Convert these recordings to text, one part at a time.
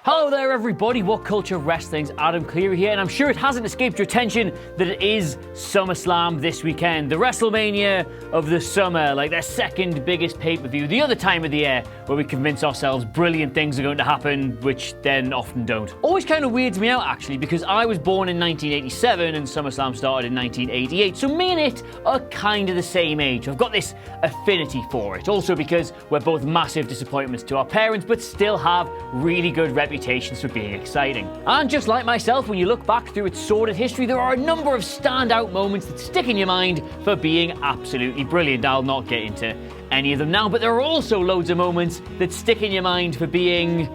Hello there everybody, WhatCulture Wrestling's Adam Cleary here, and I'm sure it hasn't escaped your attention that it is SummerSlam this weekend. The WrestleMania of the summer, like their second biggest pay-per-view, the other time of the year where we convince ourselves brilliant things are going to happen, which then often don't. Always kind of weirds me out actually, because I was born in 1987 and SummerSlam started in 1988, so me and it are kind of the same age. I've got this affinity for it, also because we're both massive disappointments to our parents, but still have really good reputations for being exciting. And just like myself, when you look back through its sordid history, there are a number of standout moments that stick in your mind for being absolutely brilliant. I'll not get into any of them now, but there are also loads of moments that stick in your mind for being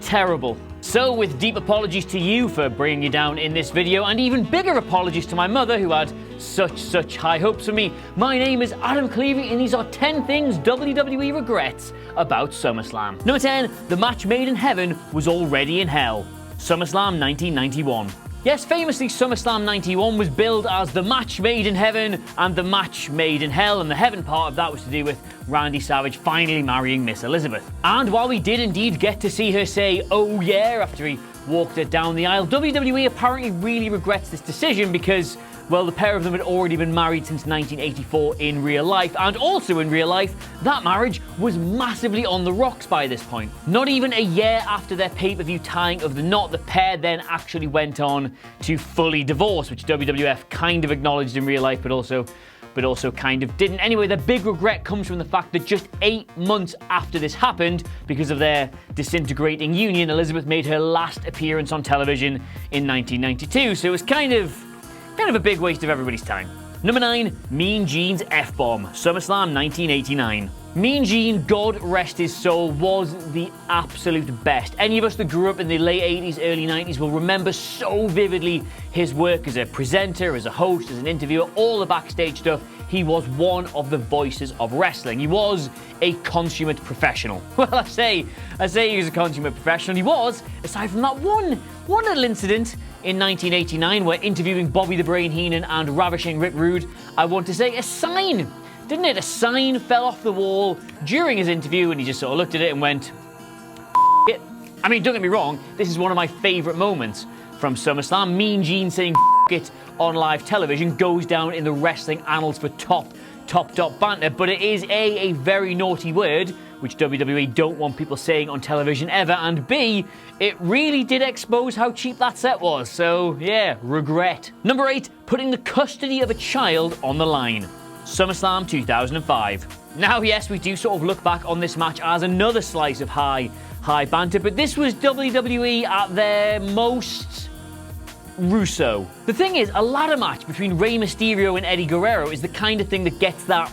terrible. So with deep apologies to you for bringing you down in this video, and even bigger apologies to my mother who had such high hopes for me, my name is Adam Cleary and these are 10 things WWE regrets about SummerSlam. Number 10, the match made in heaven was already in hell. SummerSlam 1991. Yes, famously, SummerSlam 91 was billed as the match made in heaven and the match made in hell, and the heaven part of that was to do with Randy Savage finally marrying Miss Elizabeth. And while we did indeed get to see her say, "oh yeah," after he walked her down the aisle, WWE apparently really regrets this decision because, well, the pair of them had already been married since 1984 in real life, and also in real life, that marriage was massively on the rocks by this point. Not even a year after their pay-per-view tying of the knot, the pair then actually went on to fully divorce, which WWF kind of acknowledged in real life, but also kind of didn't. Anyway, the big regret comes from the fact that just 8 months after this happened, because of their disintegrating union, Elizabeth made her last appearance on television in 1992, so it was kind of a big waste of everybody's time. Number 9, Mean Gene's F-bomb, SummerSlam 1989. Mean Gene, God rest his soul, was the absolute best. Any of us that grew up in the late 80s, early 90s will remember so vividly his work as a presenter, as a host, as an interviewer, all the backstage stuff. He was one of the voices of wrestling. He was a consummate professional. Well, I say he was a consummate professional. He was, aside from that one little incident in 1989 where interviewing Bobby the Brain Heenan and ravishing Rick Rude, I want to say a sign, didn't it? A sign fell off the wall during his interview and he just sort of looked at it and went, F it. I mean, don't get me wrong, this is one of my favourite moments from SummerSlam. Mean Gene saying F it on live television goes down in the wrestling annals for top banter, but it is A, very naughty word, which WWE don't want people saying on television ever, and B, it really did expose how cheap that set was, so yeah, regret. Number 8, putting the custody of a child on the line. SummerSlam 2005. Now yes, we do sort of look back on this match as another slice of high banter, but this was WWE at their most Russo. The thing is, a ladder match between Rey Mysterio and Eddie Guerrero is the kind of thing that gets that,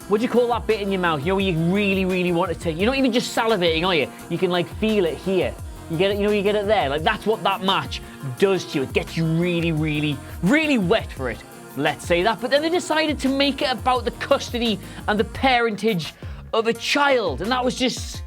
what do you call that bit in your mouth? You know, where you really want to take, you're not even just salivating, are you? You can like feel it here. You get it, you get it there. Like that's what that match does to you. It gets you really wet for it. Let's say that. But then they decided to make it about the custody and the parentage of a child. And that was just,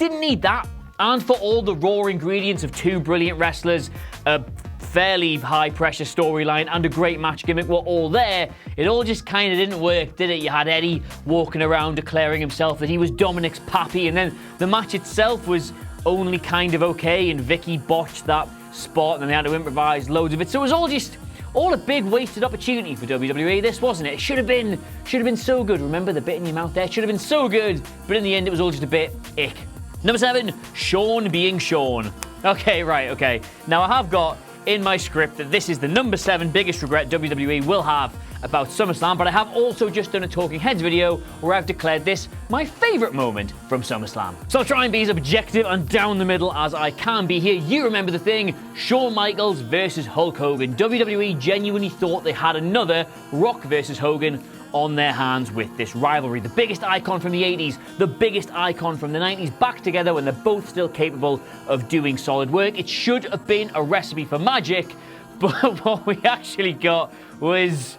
didn't need that. And for all the raw ingredients of two brilliant wrestlers, a fairly high-pressure storyline and a great match gimmick were all there, it all just kind of didn't work, did it? You had Eddie walking around declaring himself that he was Dominic's pappy, and then the match itself was only kind of okay, and Vicky botched that spot, and then they had to improvise loads of it. So it was all a big wasted opportunity for WWE, this, wasn't it? It should have been so good. Remember the bit in your mouth there? It should have been so good, but in the end it was all just a bit ick. Number 7, Shawn being Shawn. Okay. Now I have got in my script that this is the number 7 biggest regret WWE will have about SummerSlam, but I have also just done a Talking Heads video where I've declared this my favourite moment from SummerSlam. So I'll try and be as objective and down the middle as I can be here. You remember the thing, Shawn Michaels versus Hulk Hogan. WWE genuinely thought they had another Rock versus Hogan on their hands with this rivalry. The biggest icon from the 80s, the biggest icon from the 90s, back together when they're both still capable of doing solid work. It should have been a recipe for magic, but what we actually got was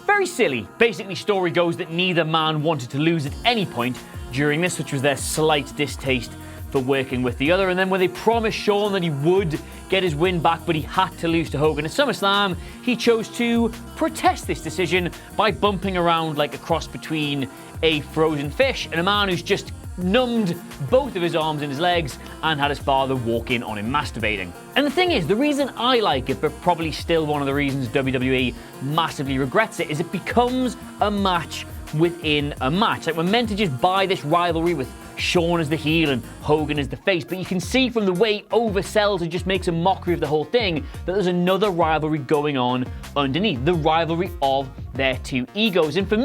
very silly. Basically, story goes that neither man wanted to lose at any point during this, which was their slight distaste for working with the other. And then when they promised Shawn that he would get his win back, but he had to lose to Hogan at SummerSlam, he chose to protest this decision by bumping around like a cross between a frozen fish and a man who's just numbed both of his arms and his legs and had his father walk in on him masturbating. And the thing is, the reason I like it, but probably still one of the reasons WWE massively regrets it, is it becomes a match within a match. Like, we're meant to just buy this rivalry with Shawn as the heel and Hogan as the face, but you can see from the way he oversells and just makes a mockery of the whole thing that there's another rivalry going on underneath, the rivalry of their two egos. And for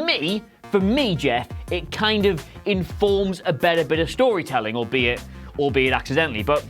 me, Jeff, it kind of informs a better bit of storytelling, albeit accidentally. But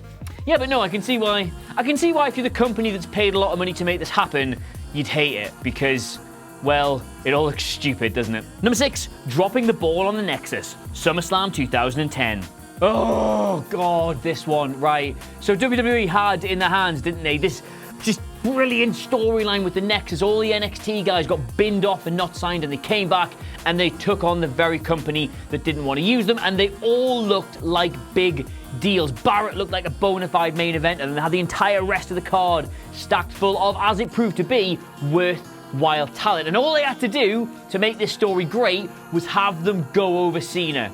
yeah, but no, I can see why if you're the company that's paid a lot of money to make this happen, you'd hate it, because, well, it all looks stupid, doesn't it? Number 6, dropping the ball on the Nexus, SummerSlam 2010. Oh, God, this one, right. So WWE had in their hands, didn't they, this just brilliant storyline with the Nexus. All the NXT guys got binned off and not signed, and they came back and they took on the very company that didn't want to use them, and they all looked like big deals. Barrett looked like a bona fide main event, and they had the entire rest of the card stacked full of, as it proved to be, worthwhile talent. And all they had to do to make this story great was have them go over Cena.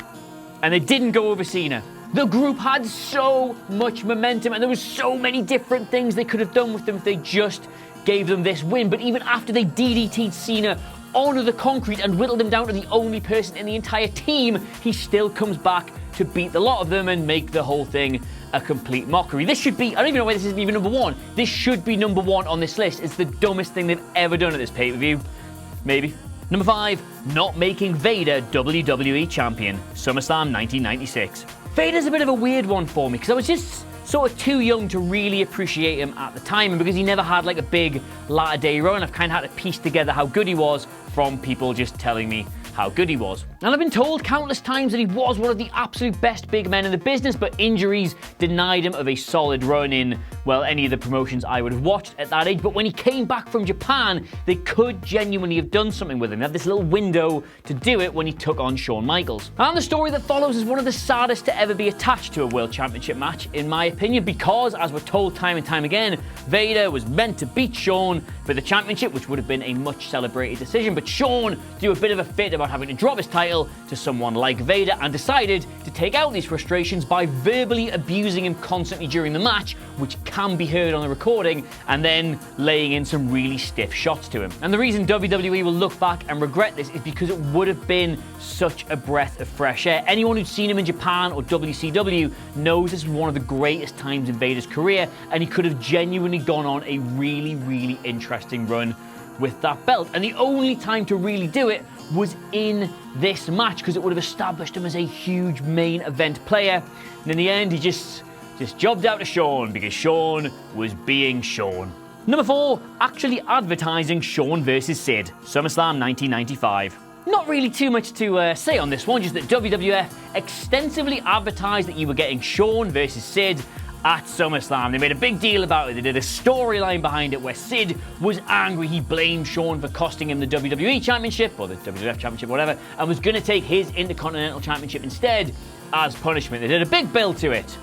And they didn't go over Cena. The group had so much momentum, and there was so many different things they could have done with them if they just gave them this win. But even after they DDT'd Cena onto the concrete and whittled him down to the only person in the entire team, he still comes back to beat the lot of them and make the whole thing a complete mockery. This should be, I don't even know why this isn't even number 1. This should be number 1 on this list. It's the dumbest thing they've ever done at this pay-per-view. Maybe. Number 5, not making Vader WWE Champion, SummerSlam 1996. Vader's a bit of a weird one for me, because I was just sort of too young to really appreciate him at the time, and because he never had like a big latter-day run, I've kind of had to piece together how good he was from people just telling me how good he was. And I've been told countless times that he was one of the absolute best big men in the business, but injuries denied him of a solid run in, well, any of the promotions I would have watched at that age. But when he came back from Japan, they could genuinely have done something with him. They had this little window to do it when he took on Shawn Michaels. And the story that follows is one of the saddest to ever be attached to a World Championship match, in my opinion, because, as we're told time and time again, Vader was meant to beat Shawn for the championship, which would have been a much celebrated decision. But Shawn threw a bit of a fit about having to drop his title to someone like Vader, and decided to take out these frustrations by verbally abusing him constantly during the match, which can be heard on the recording, and then laying in some really stiff shots to him. And the reason WWE will look back and regret this is because it would have been such a breath of fresh air. Anyone who's seen him in Japan or WCW knows this was one of the greatest times in Vader's career, and he could have genuinely gone on a really, really interesting run with that belt. And the only time to really do it was in this match, because it would have established him as a huge main event player. And in the end, he just jobbed out to Shawn, because Shawn was being Shawn. Number 4, actually advertising Shawn versus Sid, SummerSlam 1995. Not really too much to say on this one, just that WWF extensively advertised that you were getting Shawn versus Sid at SummerSlam. They made a big deal about it. They did a storyline behind it where Sid was angry. He blamed Shawn for costing him the WWE Championship, or the WWF Championship, whatever, and was going to take his Intercontinental Championship instead as punishment. They did a big build to it,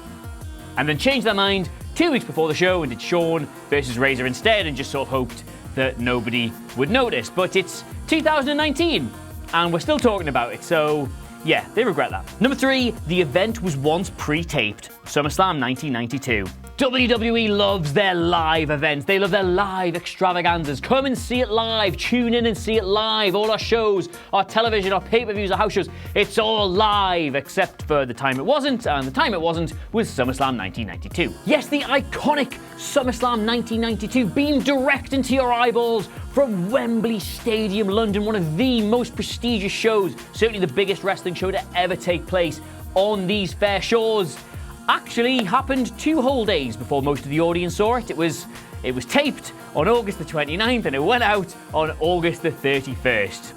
and then changed their mind 2 weeks before the show and did Shawn versus Razor instead, and just sort of hoped that nobody would notice. But it's 2019, and we're still talking about it, so yeah, they regret that. Number 3, the event was once pre-taped, SummerSlam 1992. WWE loves their live events. They love their live extravaganzas. Come and see it live. Tune in and see it live. All our shows, our television, our pay-per-views, our house shows, it's all live, except for the time it wasn't, and the time it wasn't was SummerSlam 1992. Yes, the iconic SummerSlam 1992 beamed direct into your eyeballs from Wembley Stadium, London, one of the most prestigious shows, certainly the biggest wrestling show to ever take place on these fair shores. Actually happened 2 whole days before most of the audience saw it. It was taped on August the 29th and it went out on August the 31st.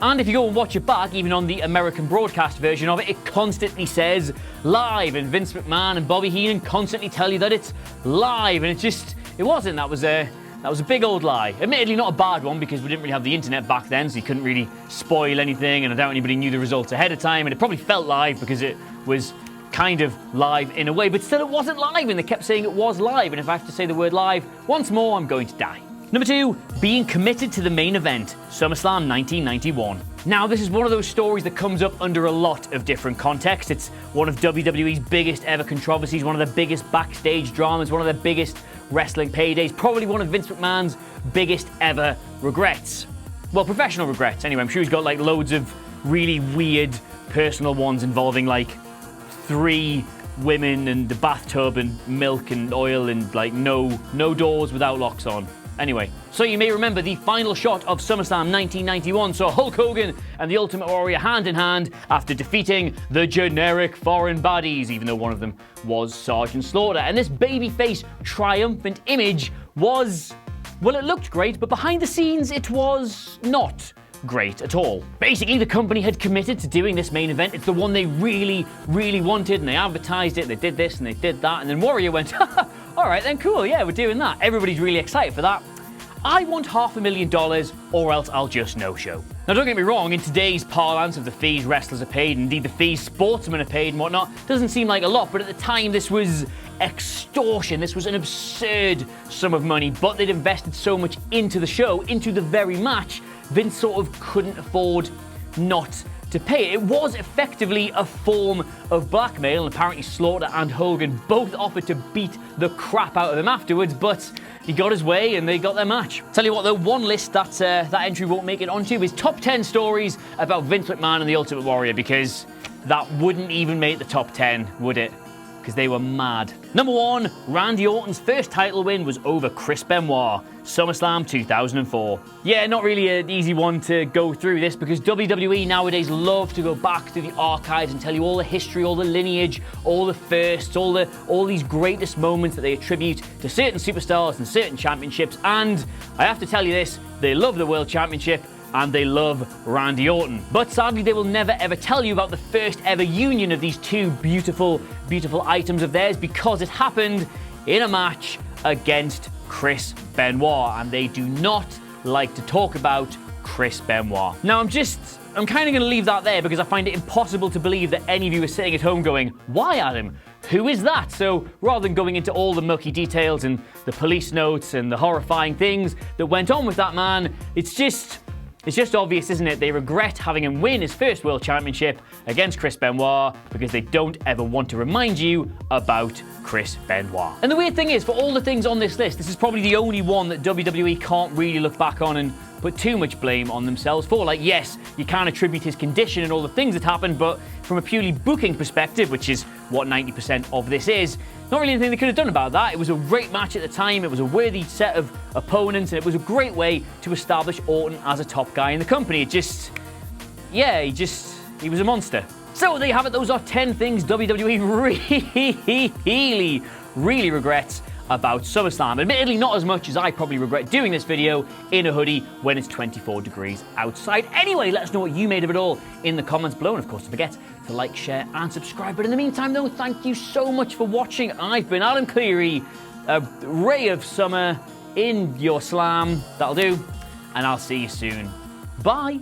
And if you go and watch it back, even on the American broadcast version of it, it constantly says live, and Vince McMahon and Bobby Heenan constantly tell you that it's live, and it wasn't. That was a big old lie. Admittedly not a bad one, because we didn't really have the internet back then, so you couldn't really spoil anything, and I doubt anybody knew the results ahead of time, and it probably felt live because it was kind of live in a way, but still it wasn't live, and they kept saying it was live, and if I have to say the word live once more, I'm going to die. Number 2, being committed to the main event, SummerSlam 1991. Now, this is one of those stories that comes up under a lot of different contexts. It's one of WWE's biggest ever controversies, one of the biggest backstage dramas, one of the biggest wrestling paydays, probably one of Vince McMahon's biggest ever regrets. Well, professional regrets, anyway. I'm sure he's got like loads of really weird personal ones involving like 3 women and the bathtub and milk and oil and like no doors without locks on. Anyway, so you may remember the final shot of SummerSlam 1991 saw Hulk Hogan and the Ultimate Warrior hand in hand after defeating the generic foreign baddies, even though one of them was Sergeant Slaughter. And this babyface triumphant image was, well, it looked great, but behind the scenes it was not great at all. Basically, the company had committed to doing this main event. It's the one they really, really wanted, and they advertised it, they did this and they did that, and then Warrior went, all right then, cool, yeah, we're doing that. Everybody's really excited for that. I want $500,000 or else I'll just no-show. Now, don't get me wrong, in today's parlance of the fees wrestlers are paid, indeed the fees sportsmen are paid and whatnot, doesn't seem like a lot, but at the time this was extortion. This was an absurd sum of money, but they'd invested so much into the show, into the very match, Vince sort of couldn't afford not to pay it. It was effectively a form of blackmail, and apparently Slaughter and Hogan both offered to beat the crap out of him afterwards, but he got his way and they got their match. Tell you what though, one list that entry won't make it onto is top 10 stories about Vince McMahon and the Ultimate Warrior, because that wouldn't even make the top 10, would it? Because they were mad. Number 1, Randy Orton's first title win was over Chris Benoit, SummerSlam 2004. Yeah, not really an easy one to go through this, because WWE nowadays love to go back through the archives and tell you all the history, all the lineage, all the firsts, all these greatest moments that they attribute to certain superstars and certain championships. And I have to tell you this, they love the World Championship and they love Randy Orton. But sadly, they will never ever tell you about the first ever union of these two beautiful, beautiful items of theirs, because it happened in a match against Chris Benoit, and they do not like to talk about Chris Benoit. Now, I'm kind of going to leave that there, because I find it impossible to believe that any of you are sitting at home going, why, Adam? Who is that? So rather than going into all the mucky details and the police notes and the horrifying things that went on with that man, it's just obvious, isn't it? They regret having him win his first World Championship against Chris Benoit because they don't ever want to remind you about Chris Benoit. And the weird thing is, for all the things on this list, this is probably the only one that WWE can't really look back on and put too much blame on themselves for. Like, yes, you can attribute his condition and all the things that happened, but from a purely booking perspective, which is what 90% of this is, not really anything they could have done about that. It was a great match at the time, it was a worthy set of opponents, and it was a great way to establish Orton as a top guy in the company. He was a monster. So there you have it, those are 10 things WWE really regrets about SummerSlam. Admittedly, not as much as I probably regret doing this video in a hoodie when it's 24 degrees outside. Anyway, let us know what you made of it all in the comments below, and of course, don't forget to like, share, and subscribe. But in the meantime, though, thank you so much for watching. I've been Adam Cleary, a ray of summer in your slam. That'll do, and I'll see you soon. Bye.